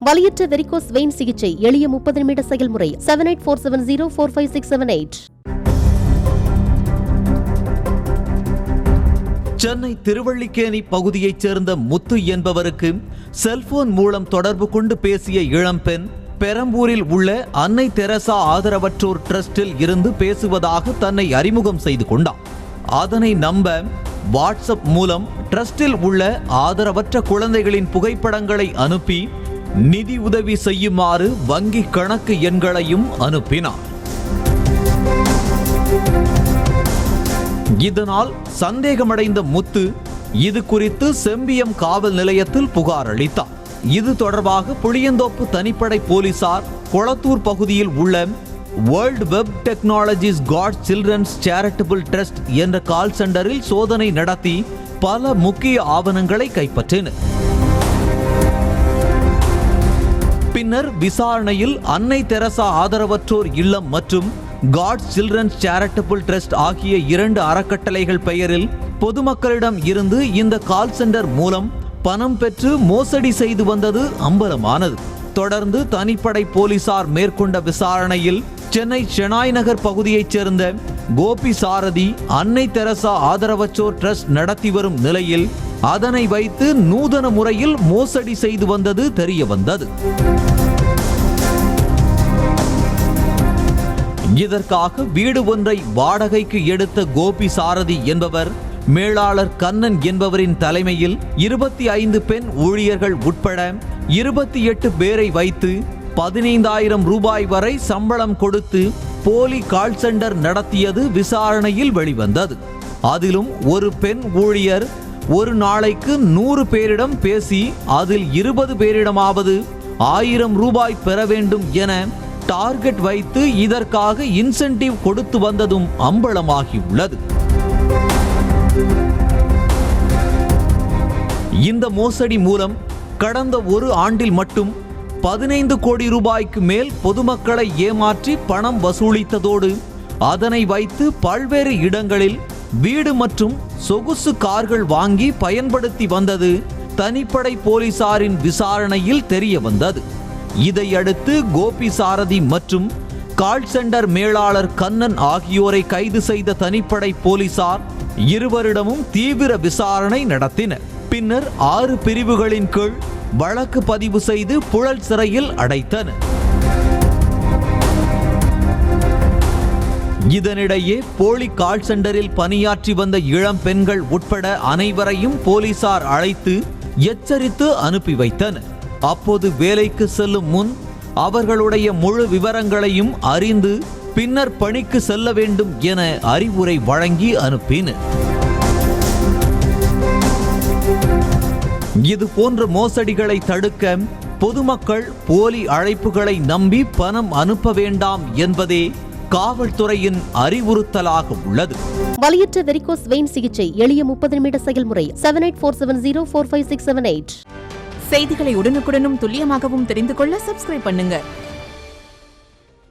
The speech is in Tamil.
வலியற்ற வெரிகோஸ் வெயின் சிகிச்சை எளிய 30 நிமிட செயல்முறை 7847045678. சென்னை திருவல்லிக்கேணி பகுதியைச் சேர்ந்த முத்து என்பவருக்கு செல்போன் மூலம் தொடர்பு கொண்டு பேசிய இளம்பெண் பெரம்பூரில் உள்ள அன்னை தெரசா ஆதரவற்றோர் டிரஸ்டில் இருந்து பேசுவதாக தன்னை அறிமுகம் செய்து கொண்டார். அதனை நம்ப வாட்ஸ்அப் மூலம் டிரஸ்டில் உள்ள ஆதரவற்ற குழந்தைகளின் புகைப்படங்களை அனுப்பி நிதி உதவி செய்யுமாறு வங்கி கணக்கு எண்களையும் அனுப்பினார். இதனால் சந்தேகமடைந்த முத்து இது குறித்து செம்பியம் காவல் நிலையத்தில் புகார் அளித்தார். இது தொடர்பாக புளியந்தோப்பு தனிப்படை போலீசார் கொளத்தூர் பகுதியில் உள்ள world web technologies God children's charitable trust என்ற கால் சென்டரில் சோதனை நடத்தி பல முக்கிய ஆவணங்களை கைப்பற்றினர். பின்னர் விசாரணையில் அன்னை தெரசா ஆதரவற்றோர் இல்லம் மற்றும் காட் சில்ட்ரன்ஸ் சேரிட்டபிள் ட்ரஸ்ட் ஆகிய 2 அறக்கட்டளைகள் பெயரில் பொதுமக்களிடம் இருந்து இந்த கால் சென்டர் மூலம் பணம் பெற்று மோசடி செய்து வந்தது அம்பலமானது. தொடர்ந்து தனிப்படை போலீசார் மேற்கொண்ட விசாரணையில் சென்னை ஷெனாய் நகர் பகுதியைச் சேர்ந்த கோபி சாரதி அன்னை தெரசா ஆதரவற்றோர் ட்ரஸ்ட் நடத்தி வரும் நிலையில் அதனை வைத்து நூதன முறையில் மோசடி செய்து வந்தது தெரிய வந்தது. இதற்காக வீடு ஒன்றை வாடகைக்கு எடுத்த கோபி சாரதி என்பவர் மேலாளர் கண்ணன் என்பவரின் தலைமையில் 25 பெண் ஊழியர்கள் உட்பட 28 பேரை வைத்து 15,000 ரூபாய் வரை சம்பளம் கொடுத்து போலி கால் சென்டர் நடத்தியது விசாரணையில் வெளிவந்தது. அதிலும் ஒரு பெண் ஊழியர் ஒரு நாளைக்கு 100 பேரிடம் பேசி அதில் 20 பேரிடமாவது 1000 ரூபாய் பெற வேண்டும் என டார்கெட் வைத்து இதற்காக இன்சென்டிவ் கொடுத்து வந்ததும் அம்பலமாகியுள்ளது. இந்த மோசடி மூலம் கடந்த ஒரு ஆண்டில் மட்டும் 15 கோடி ரூபாய்க்கு மேல் பொதுமக்களை ஏமாற்றி பணம் வசூலித்ததோடு அதனை வைத்து பல்வேறு இடங்களில் வீடு மற்றும் சொகுசு கார்கள் வாங்கி பயன்படுத்தி வந்தது தனிப்படை போலீசாரின் விசாரணையில் தெரிய வந்தது. இதையடுத்து கோபி சாரதி மற்றும் கால் சென்டர் மேலாளர் கண்ணன் ஆகியோரை கைது செய்த தனிப்படை போலீசார் இருவரிடமும் தீவிர விசாரணை நடத்தினர். பின்னர் 6 பிரிவுகளின் கீழ் வழக்கு பதிவு செய்து புழல் சிறையில் அடைத்தனர். இதனிடையே போலி கால் சென்டரில் பணியாற்றி வந்த இளம் பெண்கள் உட்பட அனைவரையும் போலீசார் அழைத்து எச்சரித்து அனுப்பி வைத்தனர். அப்போது வேலைக்கு செல்லும் முன் அவர்களுடைய முழு விவரங்களையும் அறிந்து பின்னர் பணிக்கு செல்ல வேண்டும் என அறிவுரை வழங்கி அனுப்பினர். இது போன்ற மோசடிகளை தடுக்க பொதுமக்கள் போலி அழைப்புகளை நம்பி பணம் அனுப்ப வேண்டாம் என்பதே காவல்துறையின் அறிவுறுத்தலாக உள்ளது. வலியற்ற வெரிகோஸ் வெயின் சிகிச்சை எளிய 30 நிமிட செயல்முறை 7847045678. செய்திகளை உடனுக்குடனும் துல்லியமாகவும் தெரிந்து கொள்ள சப்ஸ்கிரைப் பண்ணுங்க.